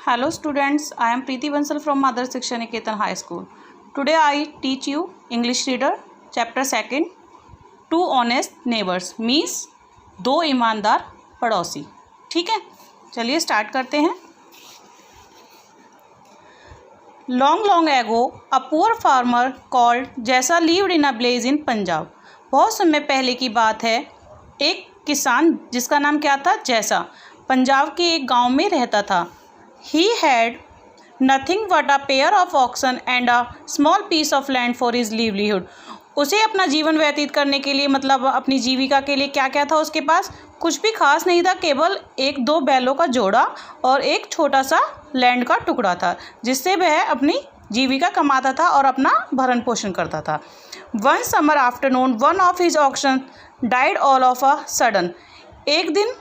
Hello students, I am Preeti Bansal from Mother Shiksha Niketan High School. Today I teach you English Reader Chapter 2 Two Honest Neighbors means दो ईमानदार पड़ोसी. ठीक है, चलिए start करते हैं. Long ago, a poor farmer called Jaisa lived in a village in Punjab. बहुत समय पहले की बात है. एक किसान जिसका नाम क्या था, जैसा, पंजाब के एक गांव में रहता था. He had nothing but a pair of oxen and a small piece of land for his livelihood. उसे अपना जीवन व्यतीत करने के लिए, मतलब अपनी जीविका के लिए क्या क्या था उसके पास? कुछ भी खास नहीं था, केवल एक दो बैलों का जोड़ा और एक छोटा सा लैंड का टुकड़ा था जिससे वह अपनी जीविका कमाता था और अपना भरण पोषण करता था. One summer afternoon one of his auction died all of a sudden. एक दिन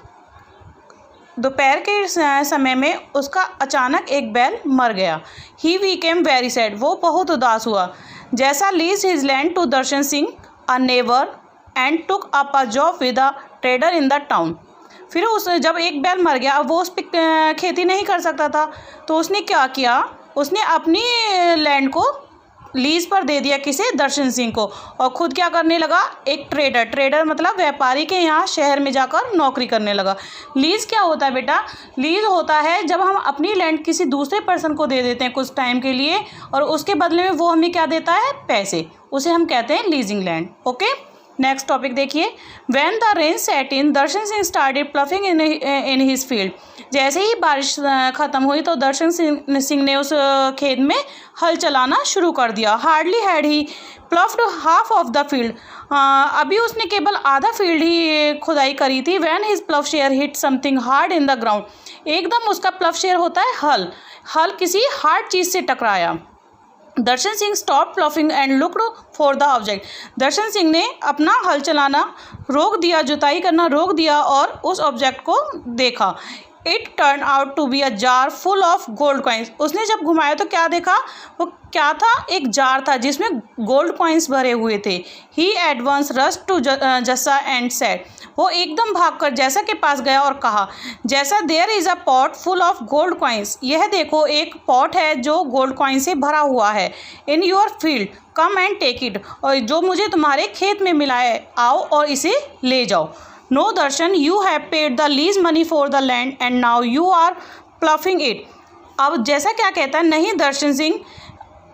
दोपहर के समय में उसका अचानक एक बैल मर गया. He became very sad. वो बहुत उदास हुआ. Jaisa lease his land to Darshan Singh a neighbour and took up a job with a trader in the town. फिर जब एक बैल मर गया, वो उस पर खेती नहीं कर सकता था, तो उसने क्या किया, उसने अपनी लैंड को लीज पर दे दिया. किसे? दर्शन सिंह को. और ख़ुद क्या करने लगा, एक ट्रेडर मतलब व्यापारी के यहाँ शहर में जाकर नौकरी करने लगा. लीज क्या होता है बेटा? लीज होता है जब हम अपनी लैंड किसी दूसरे पर्सन को दे देते हैं कुछ टाइम के लिए, और उसके बदले में वो हमें क्या देता है? पैसे. उसे हम कहते हैं leasing land. Okay, next topic देखिए. When the rain set in, Darshan Singh started ploughing in his field. जैसे ही बारिश ख़त्म हुई तो दर्शन सिंह ने उस खेत में हल चलाना शुरू कर दिया. Hardly had he ploughed half of the field. अभी उसने केवल आधा फील्ड ही खुदाई करी थी. When his plough share hit something hard in the ground. एकदम उसका प्लफ शेयर होता है हल किसी हार्ड चीज़ से टकराया. Darshan Singh stop ploughing and looked for the object. Darshan Singh ने अपना हल चलाना रोक दिया, जुताई करना रोक दिया और उस ऑब्जेक्ट को देखा. It turn out to be a jar full of gold coins. उसने जब घुमाया तो क्या देखा? वो क्या था? एक जार था जिसमें गोल्ड कॉइन्स भरे हुए थे. ही एट वंस रश टू जसा एंड सेड. वो एकदम भागकर जैसा के पास गया और कहा, Jaisa there is a pot full of gold coins. यह देखो, एक पॉट है जो गोल्ड कॉइन से भरा हुआ है. In your field come and take it. और जो मुझे तुम्हारे खेत में मिला है, आओ और इसे ले जाओ. No Darshan, you have paid the lease money for the land and now you are ploughing it. अब जैसा क्या कहता है, नहीं दर्शन सिंह,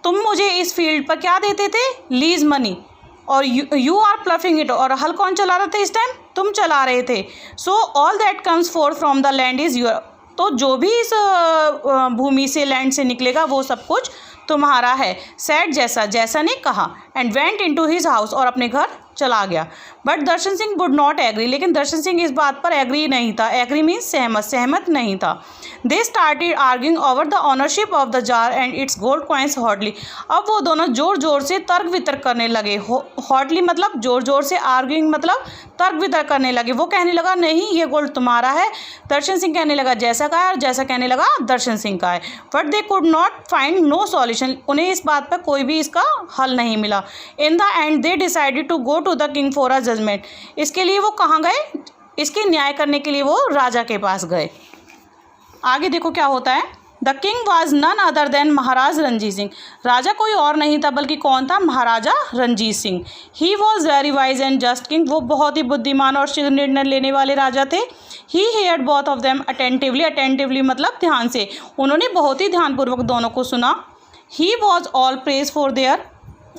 तुम मुझे इस फील्ड पर क्या देते थे? Lease money. और यू आर प्लफिंग इट. और हल कौन चला रहे थे इस टाइम? तुम चला रहे थे. So all that comes fourth from the land is your. तो जो भी इस भूमि से, लैंड से निकलेगा, वो सब कुछ तुम्हारा है. सैड जैसा ने कहा. And went into his house. और अपने घर चला गया. But Darshan Singh would not agree. लेकिन दर्शन सिंह इस बात पर एग्री नहीं था. एग्री मीन्स सहमत नहीं था. They started arguing over the ownership of the jar and its gold coins hotly. अब वो दोनों जोर से तर्क वितर्क करने लगे. हॉटली मतलब जोर से, आर्गिंग मतलब तर्क वितर्क करने लगे. वो कहने लगा, नहीं ये गोल्ड तुम्हारा है. दर्शन सिंह कहने लगा जैसा का है, और जैसा कहने लगा दर्शन सिंह का है. But they could not find no solution. उन्हें इस बात पर कोई भी इसका हल नहीं मिला. In the end they decided to go to the king for a judgement. इसके लिए वो कहाँ गए? इसके न्याय करने के लिए वो राजा के पास गए. आगे देखो क्या होता है. The king was none other than Maharaj Ranjit Singh. राजा कोई और नहीं था बल्कि कौन था? Maharaja Ranjit Singh. He was very wise and just king. वो बहुत ही बुद्धिमान और शीघ्र निर्णय लेने वाले राजा थे. He heard both of them attentively मतलब ध्यान से. उन्होंने बहुत ही ध्यानपूर्वक दोनों को सुना. He was all praise for their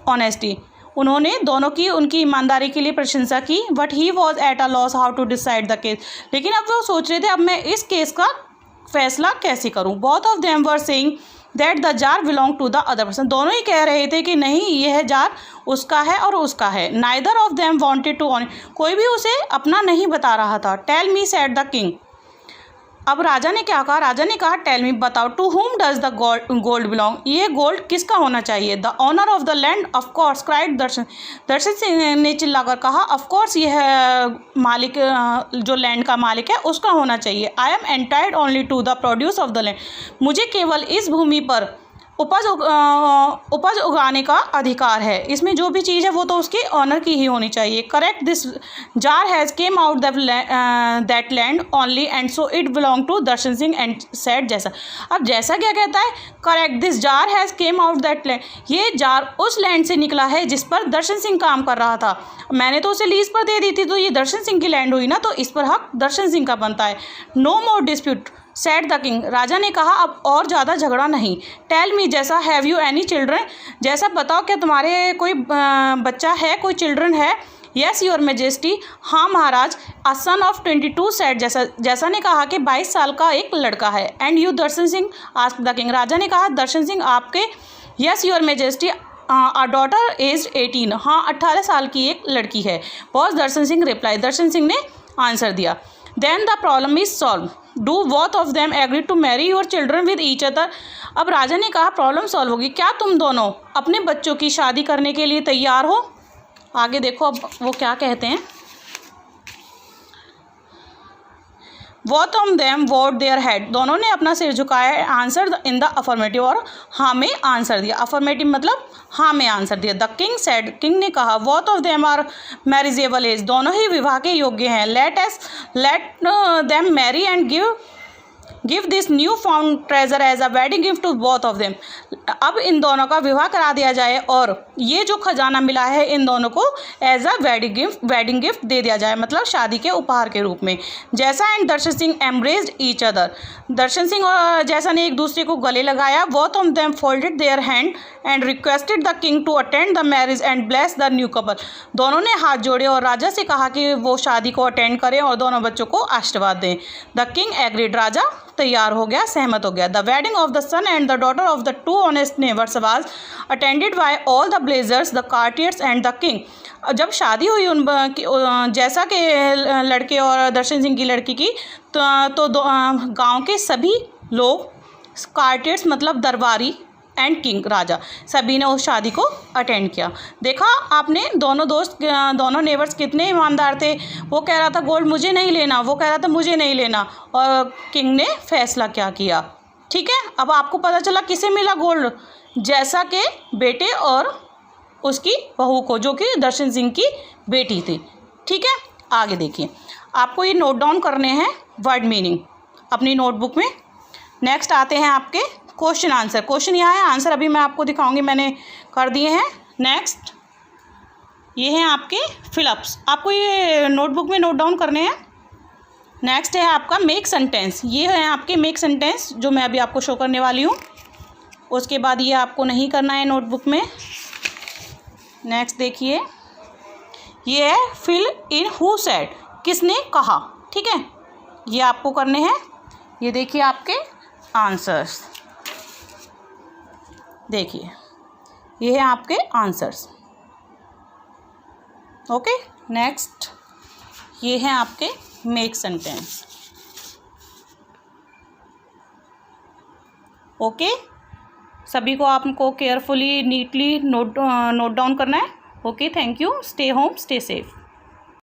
honesty. उन्होंने दोनों की उनकी ईमानदारी के लिए प्रशंसा की. But he was at a loss how to decide the case. लेकिन अब वो सोच रहे थे, अब मैं इस केस का फैसला कैसे करूं. Both of them were saying that the jar belong to the other person. दोनों ही कह रहे थे कि नहीं, यह जार उसका है और उसका है. Neither of them wanted to own. कोई भी उसे अपना नहीं बता रहा था. Tell me said the king. अब राजा ने क्या कहा? राजा ने कहा, टेल मी, बताओ, to whom does the gold belong. ये गोल्ड किसका होना चाहिए? The owner of the land of course cried Darshan Singh ने चिल्लाकर कहा, ऑफ कोर्स यह मालिक, जो लैंड का मालिक है, उसका होना चाहिए. I am entitled only to the produce of the land. मुझे केवल इस भूमि पर उपज उगाने का अधिकार है। इसमें जो भी चीज़ है वो तो उसके ऑनर की ही होनी चाहिए। Correct, this jar has come out that land only and so it belong to Darshan Singh and said Jaisa. अब जैसा क्या कहता है, correct, this jar has come out that land, ये जार उस लैंड से निकला है जिस पर दर्शन सिंह काम कर रहा था। मैंने तो उसे लीज पर दे दी थी, तो ये दर्शन सिंह की लैंड हुई ना, तो इस पर हक दर्शन सिंह का बनता है। No more dispute said the king, राजा ने कहा अब और ज़्यादा झगड़ा नहीं। टेल मी जैसा, हैव यू एनी चिल्ड्रन, जैसा बताओ क्या तुम्हारे कोई बच्चा है, कोई चिल्ड्रन है। यस योर मेजेस्टी, हाँ महाराज। अ सन ऑफ 22 सेड जैसा ने कहा कि 22 साल का एक लड़का है। And you Darshan Singh asked the king, राजा ने कहा दर्शन सिंह आपके। Yes your majesty, a daughter aged 18, हाँ 18 साल की एक लड़की है। वॉज दर्शन सिंह रिप्लाई, दर्शन सिंह ने आंसर दिया। Then the problem is solve, do both of them agree to marry your children with each other. अब राजा ने कहा प्रॉब्लम सॉल्व होगी, क्या तुम दोनों अपने बच्चों की शादी करने के लिए तैयार हो। आगे देखो अब वो क्या कहते हैं। Both of them vote their head, दोनों ने अपना सिर झुकाया। आंसर इन द अफर्मेटिव, और हाँ में आंसर दिया। अफर्मेटिव मतलब हाँ में आंसर दिया। द किंग सेड, किंग ने कहा both of them are marriageable age, दोनों ही विवाह के योग्य हैं। Let them marry and give this new found treasure as a wedding gift to both of them, अब इन दोनों का विवाह करा दिया जाए और ये जो खजाना मिला है इन दोनों को एज अ वेडिंग गिफ्ट दे दिया जाए, मतलब शादी के उपहार के रूप में। Jaisa and Darshan Singh embraced each other, Darshan Singh और जैसा ने एक दूसरे को गले लगाया। Both of them folded their hand and requested the king to attend the marriage and bless the new couple, दोनों ने हाथ जोड़े और राजा से कहा कि वो शादी को अटेंड करें और दोनों बच्चों को आशीर्वाद दें। द किंग एग्रीड, राजा तैयार हो गया, सहमत हो गया। The wedding of the son and the daughter of the two honest neighbours was attended by all the villagers, the courtiers and the king. जब शादी हुई उन जैसा के लड़के और दर्शन सिंह की लड़की की, तो गांव के सभी लोग, कार्टियर्स मतलब दरबारी, एंड किंग राजा, सभी ने उस शादी को अटेंड किया। देखा आपने, दोनों दोस्त, दोनों नेबर्स कितने ईमानदार थे। वो कह रहा था गोल्ड मुझे नहीं लेना, वो कह रहा था मुझे नहीं लेना, और किंग ने फैसला क्या किया। ठीक है, अब आपको पता चला किसे मिला गोल्ड, जैसा के बेटे और उसकी बहू को, जो कि दर्शन सिंह की बेटी थी। ठीक है, आगे देखिए, आपको ये नोट डाउन करने हैं वर्ड मीनिंग अपनी नोटबुक में। नेक्स्ट आते हैं आपके क्वेश्चन आंसर। क्वेश्चन यहाँ है, आंसर अभी मैं आपको दिखाऊंगी, मैंने कर दिए हैं। नेक्स्ट ये हैं आपके फिलअप्स, आपको ये नोटबुक में नोट डाउन करने हैं। नेक्स्ट है आपका मेक सेंटेंस, ये है आपके मेक सेंटेंस जो मैं अभी आपको शो करने वाली हूँ। उसके बाद ये आपको नहीं करना है नोटबुक में। नेक्स्ट देखिए, ये है फिल इन हु सेड, किसने कहा। ठीक है, ये आपको करने हैं। ये देखिए आपके आंसर्स, देखिए ये है आपके आंसर्स। ओके, नेक्स्ट ये है आपके मेक सेंटेंस। ओके, सभी को आपको केयरफुली नीटली नोट डाउन करना है। Okay, thank you, stay home, stay safe.